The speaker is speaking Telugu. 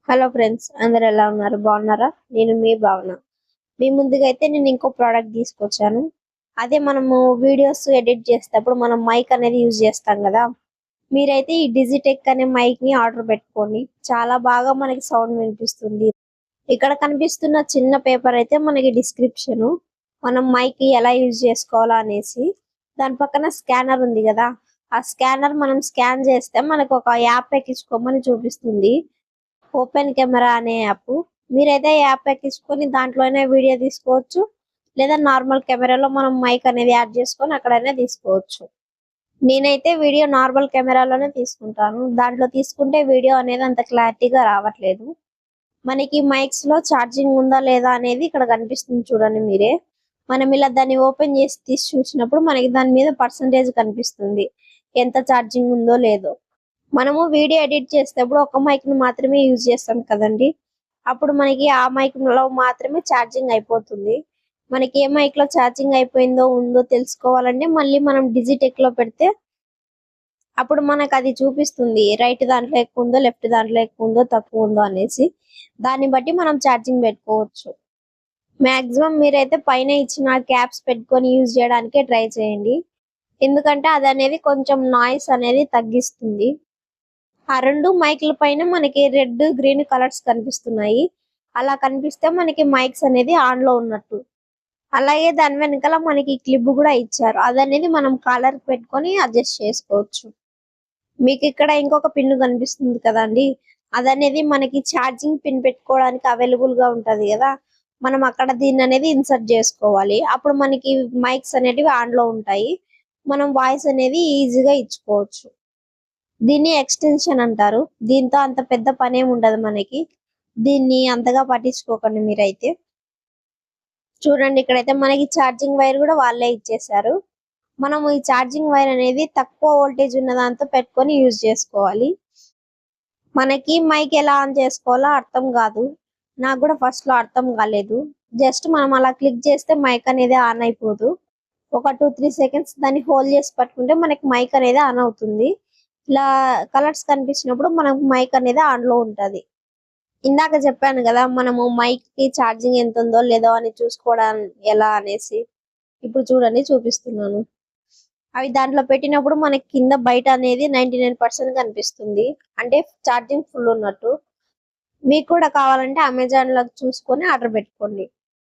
హలో ఫ్రెండ్స్, అందరు ఎలా ఉన్నారు? బాగున్నారా? నేను మీ భావన. మీ ముందుగా అయితే నేను ఇంకో ప్రోడక్ట్ తీసుకొచ్చాను. అదే మనము వీడియోస్ ఎడిట్ చేసేటప్పుడు మనం మైక్ అనేది యూజ్ చేస్తాం కదా. మీరైతే ఈ డిజిటెక్ అనే మైక్ ని ఆర్డర్ పెట్టుకోండి. చాలా బాగా మనకి సౌండ్ వినిపిస్తుంది. ఇక్కడ కనిపిస్తున్న చిన్న పేపర్ అయితే మనకి డిస్క్రిప్షన్, మనం మైక్ ఎలా యూజ్ చేసుకోవాలా అనేసి. దాని పక్కన స్కానర్ ఉంది కదా, ఆ స్కానర్ మనం స్కాన్ చేస్తే మనకు ఒక యాప్ ఎక్కించుకోమని చూపిస్తుంది. ఓపెన్ కెమెరా అనే యాప్. మీరైతే యాప్ ఎక్కించుకొని దాంట్లోనే వీడియో తీసుకోవచ్చు, లేదా నార్మల్ కెమెరాలో మనం మైక్ అనేది యాడ్ చేసుకొని అక్కడైనా తీసుకోవచ్చు. నేనైతే వీడియో నార్మల్ కెమెరాలోనే తీసుకుంటాను. దాంట్లో తీసుకుంటే వీడియో అనేది అంత క్లారిటీగా రావట్లేదు. మనకి మైక్స్ లో ఛార్జింగ్ ఉందా లేదా అనేది ఇక్కడ కనిపిస్తుంది చూడండి మీరే. మనం ఇలా దాన్ని ఓపెన్ చేసి తీసి చూసినప్పుడు మనకి దాని మీద పర్సంటేజ్ కనిపిస్తుంది, ఎంత ఛార్జింగ్ ఉందో లేదో. మనము వీడియో ఎడిట్ చేసేటప్పుడు ఒక మైక్ ని మాత్రమే యూజ్ చేస్తాం కదండి. అప్పుడు మనకి ఆ మైక్ లో మాత్రమే ఛార్జింగ్ అయిపోతుంది. మనకి ఏ మైక్ లో ఛార్జింగ్ అయిపోయిందో ఉందో తెలుసుకోవాలంటే మళ్ళీ మనం డిజిటెక్ లో పెడితే అప్పుడు మనకు అది చూపిస్తుంది, రైట్ దాంట్లో ఎక్కువ ఉందో లెఫ్ట్ దాంట్లో ఎక్కువ ఉందో తక్కువ ఉందో అనేసి. దాన్ని బట్టి మనం ఛార్జింగ్ పెట్టుకోవచ్చు. మాక్సిమం మీరైతే పైన ఇచ్చిన క్యాప్స్ పెట్టుకొని యూజ్ చేయడానికే ట్రై చేయండి, ఎందుకంటే అది అనేది కొంచెం నాయిస్ అనేది తగ్గిస్తుంది. ఆ రెండు మైక్ల పైన మనకి రెడ్ గ్రీన్ కలర్స్ కనిపిస్తున్నాయి. అలా కనిపిస్తే మనకి మైక్స్ అనేది ఆన్ లో ఉన్నట్టు. అలాగే దాని వెనకాల మనకి క్లిప్ కూడా ఇచ్చారు, అదనేది మనం కాలర్ పెట్టుకొని అడ్జస్ట్ చేసుకోవచ్చు. మీకు ఇక్కడ ఇంకొక పిన్ కనిపిస్తుంది కదండి, అదనేది మనకి ఛార్జింగ్ పిన్ పెట్టుకోవడానికి అవైలబుల్ గా ఉంటది కదా. మనం అక్కడ దీన్ని అనేది ఇన్సర్ట్ చేసుకోవాలి. అప్పుడు మనకి మైక్స్ అనేటివి ఆన్ లో ఉంటాయి. మనం వాయిస్ అనేది ఈజీగా ఇచ్చుకోవచ్చు. దీన్ని ఎక్స్టెన్షన్ అంటారు. దీంతో అంత పెద్ద పని ఏమి ఉండదు మనకి. దీన్ని అంతగా పట్టించుకోకండి మీరైతే. చూడండి, ఇక్కడైతే మనకి ఛార్జింగ్ వైర్ కూడా వాళ్ళే ఇచ్చేసారు. మనము ఈ ఛార్జింగ్ వైర్ అనేది తక్కువ వోల్టేజ్ ఉన్న దాంతో పెట్టుకొని యూజ్ చేసుకోవాలి. మనకి మైక్ ఎలా ఆన్ చేసుకోవాలో అర్థం కాదు. నాకు కూడా ఫస్ట్ లో అర్థం కాలేదు. జస్ట్ మనం అలా క్లిక్ చేస్తే మైక్ అనేది ఆన్ అయిపోదు. ఒక 2-3 సెకండ్స్ దాన్ని హోల్డ్ చేసి పట్టుకుంటే మనకి మైక్ అనేది ఆన్ అవుతుంది. ఇలా కలర్స్ కనిపించినప్పుడు మనకు మైక్ అనేది ఆన్ లో ఉంటది. ఇందాక చెప్పాను కదా, మనము మైక్ కి ఛార్జింగ్ ఎంత ఉందో లేదో అని చూసుకోవడం ఎలా అనేసి. ఇప్పుడు చూడండి, చూపిస్తున్నాను. అవి దాంట్లో పెట్టినప్పుడు మనకి కింద బయట అనేది 99% కనిపిస్తుంది, అంటే ఛార్జింగ్ ఫుల్ ఉన్నట్టు. మీకు కూడా కావాలంటే అమెజాన్ లో చూసుకొని ఆర్డర్ పెట్టుకోండి.